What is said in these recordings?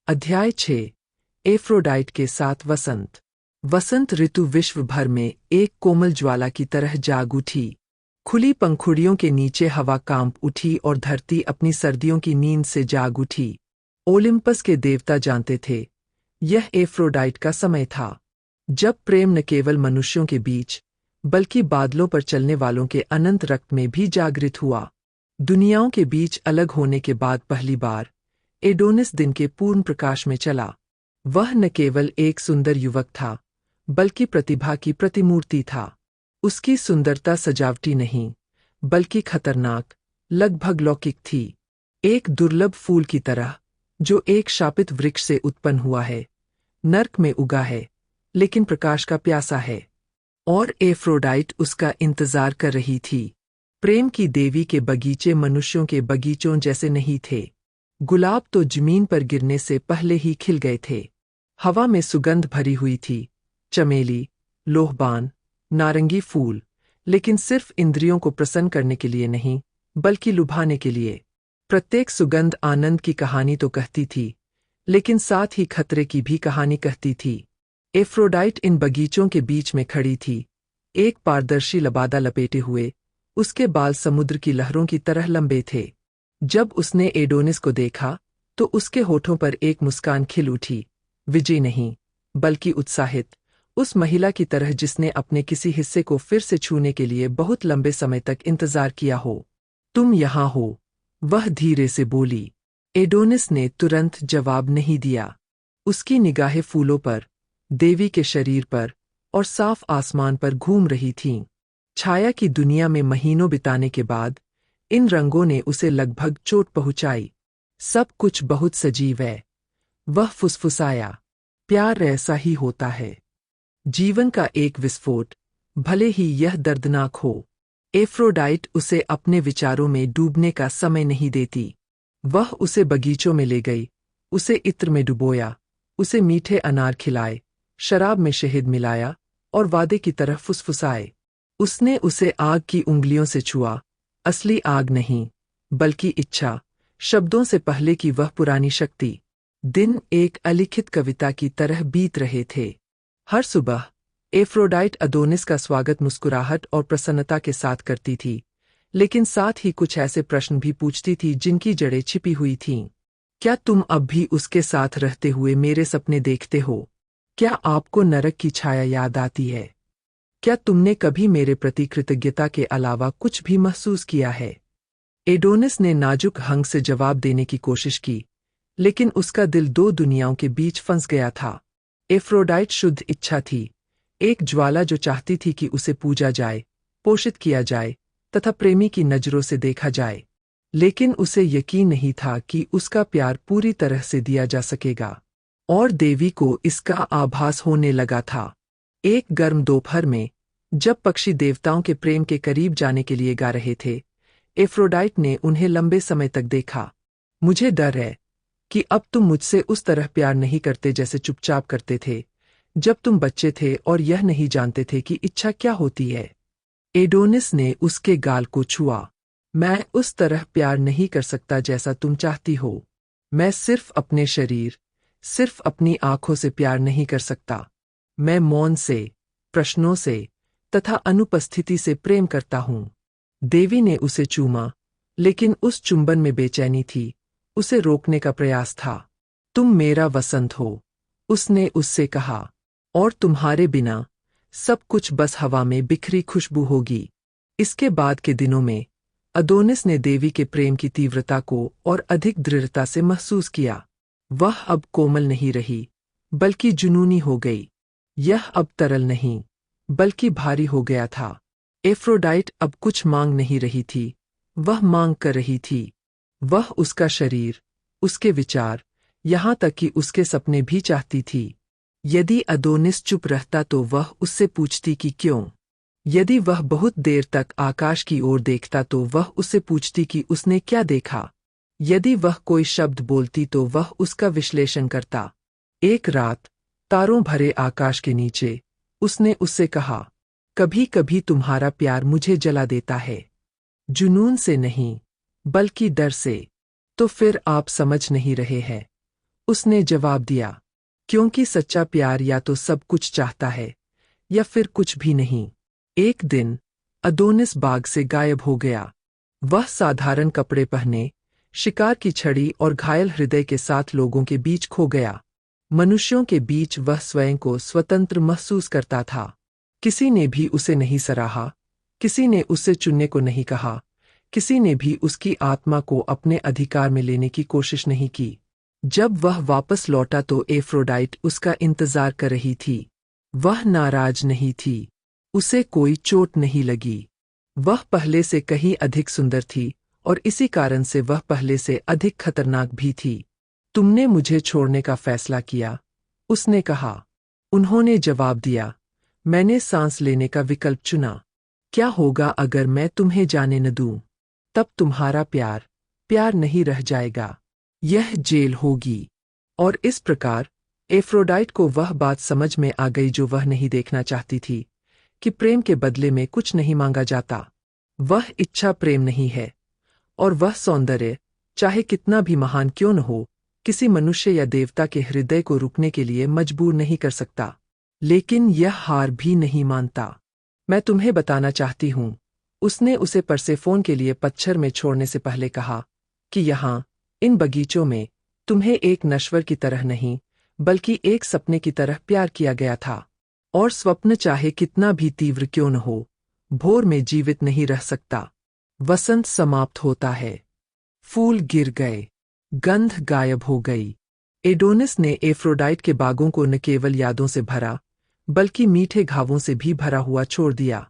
अध्याय 6। एफ्रोडाइट के साथ वसंत। वसंत ऋतु विश्व भर में एक कोमल ज्वाला की तरह जाग उठी। खुली पंखुड़ियों के नीचे हवा कांप उठी और धरती अपनी सर्दियों की नींद से जाग उठी। ओलिम्पस के देवता जानते थे, यह एफ्रोडाइट का समय था, जब प्रेम न केवल मनुष्यों के बीच बल्कि बादलों पर चलने वालों के अनंत रक्त में भी जागृत हुआ। दुनियाओं के बीच अलग होने के बाद पहली बार एडोनिस दिन के पूर्ण प्रकाश में चला। वह न केवल एक सुंदर युवक था, बल्कि प्रतिभा की प्रतिमूर्ति था। उसकी सुंदरता सजावटी नहीं, बल्कि खतरनाक, लगभग लौकिक थी। एक दुर्लभ फूल की तरह, जो एक शापित वृक्ष से उत्पन्न हुआ है, नर्क में उगा है, लेकिन प्रकाश का प्यासा है। और एफ्रोडाइट उसका इंतजार कर रही थी। प्रेम की देवी के बगीचे मनुष्यों के बगीचों जैसे नहीं थे। गुलाब तो जमीन पर गिरने से पहले ही खिल गए थे। हवा में सुगंध भरी हुई थी, चमेली, लोहबान, नारंगी फूल, लेकिन सिर्फ इंद्रियों को प्रसन्न करने के लिए नहीं, बल्कि लुभाने के लिए। प्रत्येक सुगंध आनंद की कहानी तो कहती थी, लेकिन साथ ही खतरे की भी कहानी कहती थी। एफ्रोडाइट इन बगीचों के बीच में खड़ी थी, एक पारदर्शी लबादा लपेटे हुए। उसके बाल समुद्र की लहरों की तरह लंबे थे। जब उसने एडोनिस को देखा, तो उसके होठों पर एक मुस्कान खिल उठी, विजयी नहीं, बल्कि उत्साहित, उस महिला की तरह जिसने अपने किसी हिस्से को फिर से छूने के लिए बहुत लंबे समय तक इंतजार किया हो। तुम यहाँ हो, वह धीरे से बोली। एडोनिस ने तुरंत जवाब नहीं दिया। उसकी निगाहें फूलों पर, देवी के शरीर पर और साफ आसमान पर घूम रही थीं। छाया की दुनिया में महीनों बिताने के बाद इन रंगों ने उसे लगभग चोट पहुंचाई। सब कुछ बहुत सजीव है, वह फुसफुसाया। प्यार ऐसा ही होता है, जीवन का एक विस्फोट, भले ही यह दर्दनाक हो। एफ्रोडाइट उसे अपने विचारों में डूबने का समय नहीं देती। वह उसे बगीचों में ले गई, उसे इत्र में डुबोया, उसे मीठे अनार खिलाए, शराब में शहद मिलाया और वादे की तरह फुसफुसाए। उसने उसे आग की उंगलियों से छुआ, असली आग नहीं, बल्कि इच्छा, शब्दों से पहले की वह पुरानी शक्ति। दिन एक अलिखित कविता की तरह बीत रहे थे। हर सुबह एफ्रोडाइट अदोनिस का स्वागत मुस्कुराहट और प्रसन्नता के साथ करती थी, लेकिन साथ ही कुछ ऐसे प्रश्न भी पूछती थी जिनकी जड़ें छिपी हुई थीं। क्या तुम अब भी उसके साथ रहते हुए मेरे सपने देखते हो? क्या आपको नरक की छाया याद आती है? क्या तुमने कभी मेरे प्रति कृतज्ञता के अलावा कुछ भी महसूस किया है? एडोनिस ने नाजुक हंग से जवाब देने की कोशिश की, लेकिन उसका दिल दो दुनियाओं के बीच फंस गया था। एफ्रोडाइट शुद्ध इच्छा थी, एक ज्वाला जो चाहती थी कि उसे पूजा जाए, पोषित किया जाए तथा प्रेमी की नजरों से देखा जाए। लेकिन उसे यकीन नहीं था कि उसका प्यार पूरी तरह से दिया जा सकेगा। और देवी को इसका आभास होने लगा था। एक गर्म दोपहर में, जब पक्षी देवताओं के प्रेम के करीब जाने के लिए गा रहे थे, एफ्रोडाइट ने उन्हें लंबे समय तक देखा। मुझे डर है कि अब तुम मुझसे उस तरह प्यार नहीं करते जैसे चुपचाप करते थे, जब तुम बच्चे थे और यह नहीं जानते थे कि इच्छा क्या होती है। एडोनिस ने उसके गाल को छुआ। मैं उस तरह प्यार नहीं कर सकता जैसा तुम चाहती हो। मैं सिर्फ अपने शरीर, सिर्फ अपनी आंखों से प्यार नहीं कर सकता। मैं मौन से, प्रश्नों से तथा अनुपस्थिति से प्रेम करता हूँ। देवी ने उसे चूमा, लेकिन उस चुंबन में बेचैनी थी, उसे रोकने का प्रयास था। तुम मेरा वसंत हो, उसने उससे कहा, और तुम्हारे बिना सब कुछ बस हवा में बिखरी खुशबू होगी। इसके बाद के दिनों में अदोनिस ने देवी के प्रेम की तीव्रता को और अधिक दृढ़ता से महसूस किया। वह अब कोमल नहीं रही, बल्कि जुनूनी हो गई। यह अब तरल नहीं, बल्कि भारी हो गया था। एफ्रोडाइट अब कुछ मांग नहीं रही थी, वह मांग कर रही थी। वह उसका शरीर, उसके विचार, यहाँ तक कि उसके सपने भी चाहती थी। यदि अदोनिस चुप रहता तो वह उससे पूछती कि क्यों। यदि वह बहुत देर तक आकाश की ओर देखता तो वह उससे पूछती कि उसने क्या देखा। यदि वह कोई शब्द बोलती तो वह उसका विश्लेषण करता। एक रात, तारों भरे आकाश के नीचे, उसने उससे कहा, कभी कभी तुम्हारा प्यार मुझे जला देता है, जुनून से नहीं, बल्कि डर से। तो फिर आप समझ नहीं रहे हैं, उसने जवाब दिया, क्योंकि सच्चा प्यार या तो सब कुछ चाहता है या फिर कुछ भी नहीं। एक दिन अदोनिस बाग से गायब हो गया। वह साधारण कपड़े पहने, शिकार की छड़ी और घायल हृदय के साथ लोगों के बीच खो गया। मनुष्यों के बीच वह स्वयं को स्वतंत्र महसूस करता था। किसी ने भी उसे नहीं सराहा, किसी ने उसे चुनने को नहीं कहा, किसी ने भी उसकी आत्मा को अपने अधिकार में लेने की कोशिश नहीं की। जब वह वापस लौटा तो एफ्रोडाइट उसका इंतजार कर रही थी। वह नाराज नहीं थी, उसे कोई चोट नहीं लगी। वह पहले से कहीं अधिक सुंदर थी और इसी कारण से वह पहले से अधिक खतरनाक भी थी। तुमने मुझे छोड़ने का फैसला किया, उसने कहा। उन्होंने जवाब दिया, मैंने सांस लेने का विकल्प चुना। क्या होगा अगर मैं तुम्हें जाने न दूं? तब तुम्हारा प्यार प्यार नहीं रह जाएगा, यह जेल होगी। और इस प्रकार एफ्रोडाइट को वह बात समझ में आ गई जो वह नहीं देखना चाहती थी, कि प्रेम के बदले में कुछ नहीं मांगा जाता। वह इच्छा प्रेम नहीं है, और वह सौंदर्य, चाहे कितना भी महान क्यों न हो, किसी मनुष्य या देवता के हृदय को रुकने के लिए मजबूर नहीं कर सकता। लेकिन यह हार भी नहीं मानता। मैं तुम्हें बताना चाहती हूँ, उसने उसे परसेफोन के लिए पतझर में छोड़ने से पहले कहा, कि यहाँ इन बगीचों में तुम्हें एक नश्वर की तरह नहीं, बल्कि एक सपने की तरह प्यार किया गया था। और स्वप्न चाहे कितना भी तीव्र क्यों न हो, भोर में जीवित नहीं रह सकता। वसंत समाप्त होता है, फूल गिर गए, गंध गायब हो गई। एडोनिस ने एफ्रोडाइट के बागों को न केवल यादों से भरा, बल्कि मीठे घावों से भी भरा हुआ छोड़ दिया।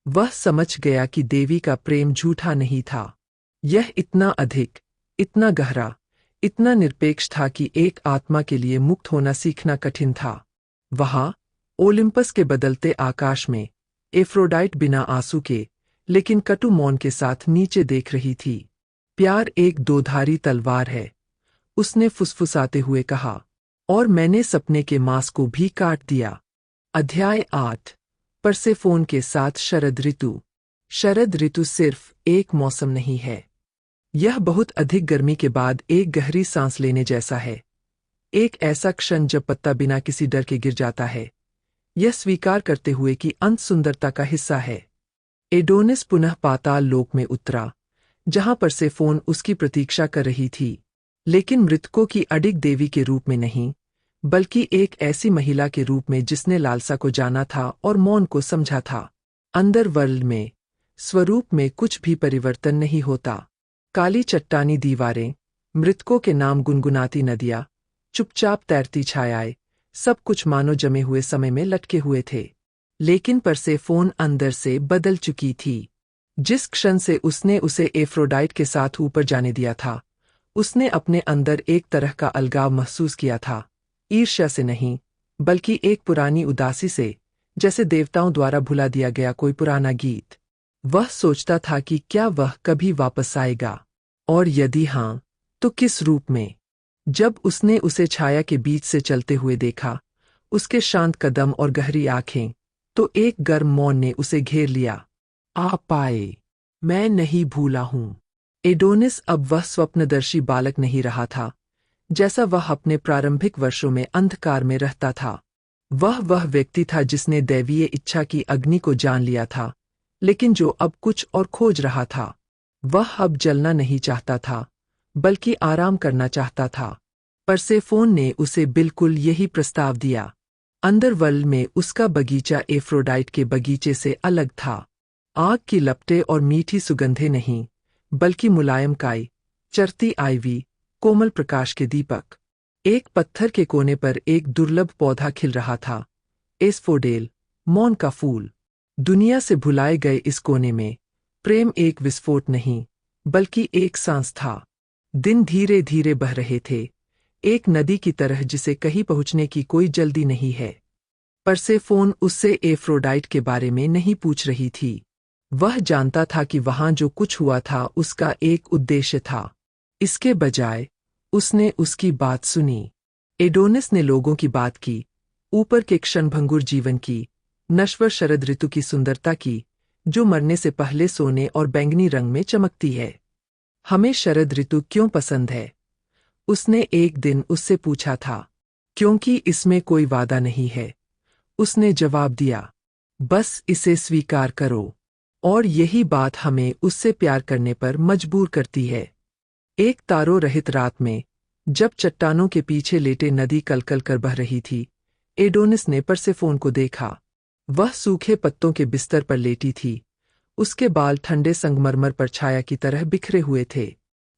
वह समझ गया कि देवी का प्रेम झूठा नहीं था। यह इतना अधिक, इतना गहरा, इतना निरपेक्ष था कि एक आत्मा के लिए मुक्त होना सीखना कठिन था। वहां ओलिम्पस के बदलते आकाश में एफ्रोडाइट बिना आंसू के, लेकिन कटु मौन के साथ नीचे देख रही थी। प्यार एक दोधारी तलवार है, उसने फुसफुसाते हुए कहा, और मैंने सपने के मांस को भी काट दिया। अध्याय 8। परसेफोन के साथ शरद ऋतु। शरद ऋतु सिर्फ एक मौसम नहीं है, यह बहुत अधिक गर्मी के बाद एक गहरी सांस लेने जैसा है। एक ऐसा क्षण जब पत्ता बिना किसी डर के गिर जाता है, यह स्वीकार करते हुए कि अंत सुंदरता का हिस्सा है। एडोनिस पुनः पाताल लोक में उतरा, जहां परसेफोन उसकी प्रतीक्षा कर रही थी, लेकिन मृतकों की अडिग देवी के रूप में नहीं, बल्कि एक ऐसी महिला के रूप में जिसने लालसा को जाना था और मौन को समझा था। अंडरवर्ल्ड में स्वरूप में कुछ भी परिवर्तन नहीं होता। काली चट्टानी दीवारें, मृतकों के नाम गुनगुनाती नदियां, चुपचाप तैरती छायाएं, सब कुछ मानो जमे हुए समय में लटके हुए थे। लेकिन परसेफोन अंदर से बदल चुकी थी। जिस क्षण से उसने उसे एफ्रोडाइट के साथ ऊपर जाने दिया था, उसने अपने अंदर एक तरह का अलगाव महसूस किया था। ईर्ष्या से नहीं, बल्कि एक पुरानी उदासी से, जैसे देवताओं द्वारा भुला दिया गया कोई पुराना गीत। वह सोचता था कि क्या वह कभी वापस आएगा, और यदि हाँ, तो किस रूप में। जब उसने उसे छाया के बीच से चलते हुए देखा, उसके शांत कदम और गहरी आंखें, तो एक गर्म मौन ने उसे घेर लिया। आ पाए, मैं नहीं भूला हूं। एडोनिस अब वह स्वप्नदर्शी बालक नहीं रहा था, जैसा वह अपने प्रारंभिक वर्षों में अंधकार में रहता था। वह व्यक्ति था जिसने दैवीय इच्छा की अग्नि को जान लिया था, लेकिन जो अब कुछ और खोज रहा था। वह अब जलना नहीं चाहता था, बल्कि आराम करना चाहता था। परसेफोन ने उसे बिल्कुल यही प्रस्ताव दिया। अंडरवर्ल्ड में उसका बगीचा एफ्रोडाइट के बगीचे से अलग था। आग की लपटें और मीठी सुगंधें नहीं, बल्कि मुलायम काई, चरती आइवी, कोमल प्रकाश के दीपक। एक पत्थर के कोने पर एक दुर्लभ पौधा खिल रहा था, एस्फोडेल, मौन का फूल। दुनिया से भुलाए गए इस कोने में प्रेम एक विस्फोट नहीं, बल्कि एक सांस था। दिन धीरे धीरे बह रहे थे, एक नदी की तरह जिसे कहीं पहुंचने की कोई जल्दी नहीं है। परसेफोन उससे एफ्रोडाइट के बारे में नहीं पूछ रही थी। वह जानता था कि वहां जो कुछ हुआ था उसका एक उद्देश्य था। इसके बजाय उसने उसकी बात सुनी। एडोनिस ने लोगों की बात की, ऊपर के क्षणभंगुर जीवन की, नश्वर शरद ऋतु की सुंदरता की, जो मरने से पहले सोने और बैंगनी रंग में चमकती है। हमें शरद ऋतु क्यों पसंद है? उसने एक दिन उससे पूछा था। क्योंकि इसमें कोई वादा नहीं है, उसने जवाब दिया। बस इसे स्वीकार करो। और यही बात हमें उससे प्यार करने पर मजबूर करती है। एक तारों रहित रात में, जब चट्टानों के पीछे लेटे नदी कलकल कर बह रही थी, एडोनिस ने परसेफोन को देखा। वह सूखे पत्तों के बिस्तर पर लेटी थी। उसके बाल ठंडे संगमरमर पर छाया की तरह बिखरे हुए थे।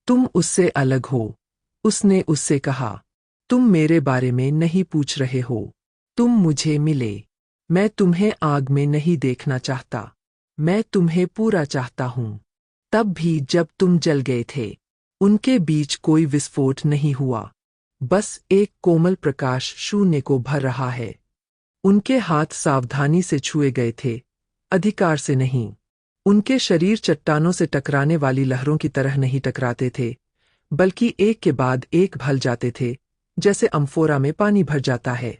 तुम उससे अलग हो, उसने उससे कहा। तुम मेरे बारे में नहीं पूछ रहे हो। तुम मुझे मिले। मैं तुम्हें आग में नहीं देखना चाहता। मैं तुम्हें पूरा चाहता हूं। तब भी जब तुम जल गए थे। उनके बीच कोई विस्फोट नहीं हुआ। बस एक कोमल प्रकाश शून्य को भर रहा है। उनके हाथ सावधानी से छुए गए थे, अधिकार से नहीं। उनके शरीर चट्टानों से टकराने वाली लहरों की तरह नहीं टकराते थे, बल्कि एक के बाद एक भल जाते थे, जैसे अम्फोरा में पानी भर जाता है।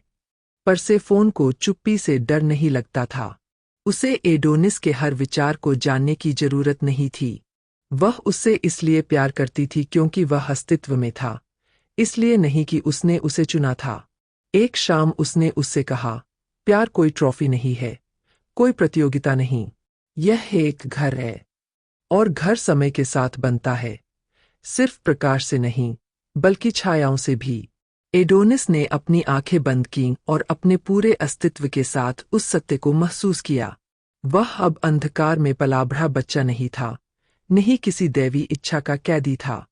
परसेफोन को चुप्पी से डर नहीं लगता था। उसे एडोनिस के हर विचार को जानने की जरूरत नहीं थी। वह उससे इसलिए प्यार करती थी क्योंकि वह अस्तित्व में था, इसलिए नहीं कि उसने उसे चुना था। एक शाम उसने उससे कहा, प्यार कोई ट्रॉफी नहीं है, कोई प्रतियोगिता नहीं। यह एक घर है। और घर समय के साथ बनता है, सिर्फ प्रकाश से नहीं, बल्कि छायाओं से भी। एडोनिस ने अपनी आंखें बंद कीं और अपने पूरे अस्तित्व के साथ उस सत्य को महसूस किया। वह अब अंधकार में पला बढ़ा बच्चा नहीं था, नहीं किसी दैवी इच्छा का कैदी था।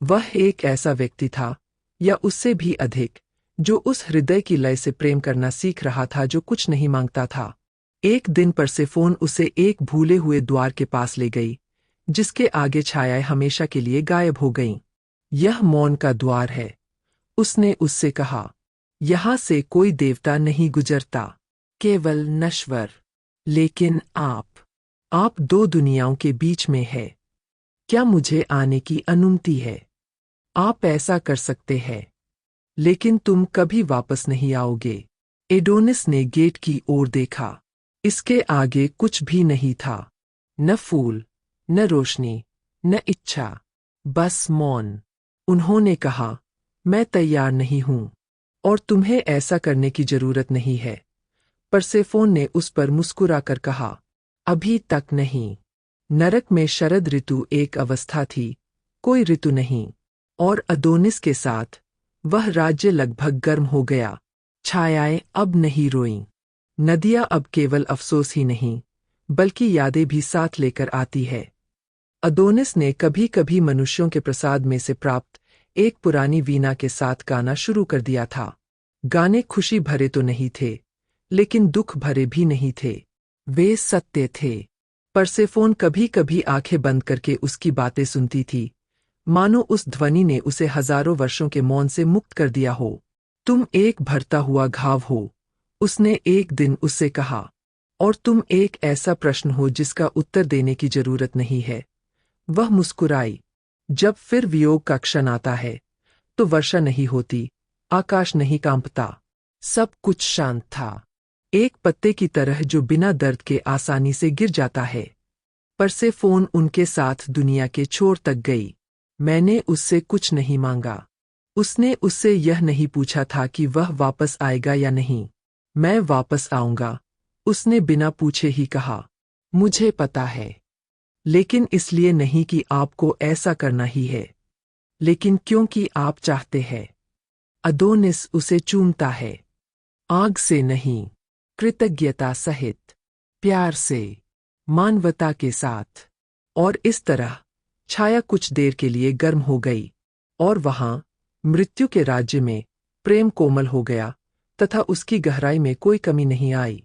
वह एक ऐसा व्यक्ति था, या उससे भी अधिक, जो उस हृदय की लय से प्रेम करना सीख रहा था जो कुछ नहीं मांगता था। एक दिन परसेफोन उसे एक भूले हुए द्वार के पास ले गई, जिसके आगे छायाएं हमेशा के लिए गायब हो गईं। यह मौन का द्वार है, उसने उससे कहा। यहां से कोई देवता नहीं गुजरता, केवल नश्वर। लेकिन आप दो दुनियाओं के बीच में है। क्या मुझे आने की अनुमति है? आप ऐसा कर सकते हैं, लेकिन तुम कभी वापस नहीं आओगे। एडोनिस ने गेट की ओर देखा। इसके आगे कुछ भी नहीं था, न फूल, न रोशनी, न इच्छा, बस मौन। उन्होंने कहा, मैं तैयार नहीं हूं, और तुम्हें ऐसा करने की जरूरत नहीं है। परसेफोन ने उस पर मुस्कुराकर कहा, अभी तक नहीं। नरक में शरद ऋतु एक अवस्था थी, कोई ऋतु नहीं। और अदोनिस के साथ वह राज्य लगभग गर्म हो गया। छायाएं अब नहीं रोईं। नदियां अब केवल अफसोस ही नहीं, बल्कि यादें भी साथ लेकर आती है। अदोनिस ने कभी कभी मनुष्यों के प्रसाद में से प्राप्त एक पुरानी वीणा के साथ गाना शुरू कर दिया था। गाने खुशी भरे तो नहीं थे, लेकिन दुख भरे भी नहीं थे। वे सत्य थे। परसेफोन कभी कभी आंखें बंद करके उसकी बातें सुनती थी, मानो उस ध्वनि ने उसे हजारों वर्षों के मौन से मुक्त कर दिया हो। तुम एक भरता हुआ घाव हो, उसने एक दिन उससे कहा। और तुम एक ऐसा प्रश्न हो जिसका उत्तर देने की जरूरत नहीं है। वह मुस्कुराई। जब फिर वियोग का क्षण आता है, तो वर्षा नहीं होती, आकाश नहीं कांपता, सब कुछ शांत था। एक पत्ते की तरह जो बिना दर्द के आसानी से गिर जाता है। परसेफोन उनके साथ दुनिया के छोर तक गई। मैंने उससे कुछ नहीं मांगा। उसने उससे यह नहीं पूछा था कि वह वापस आएगा या नहीं। मैं वापस आऊंगा, उसने बिना पूछे ही कहा। मुझे पता है, लेकिन इसलिए नहीं कि आपको ऐसा करना ही है, लेकिन क्योंकि आप चाहते हैं। अदोनिस उसे चूमता है, आग से नहीं, कृतज्ञता सहित, प्यार से, मानवता के साथ। और इस तरह छाया कुछ देर के लिए गर्म हो गई, और वहां मृत्यु के राज्य में प्रेम कोमल हो गया, तथा उसकी गहराई में कोई कमी नहीं आई।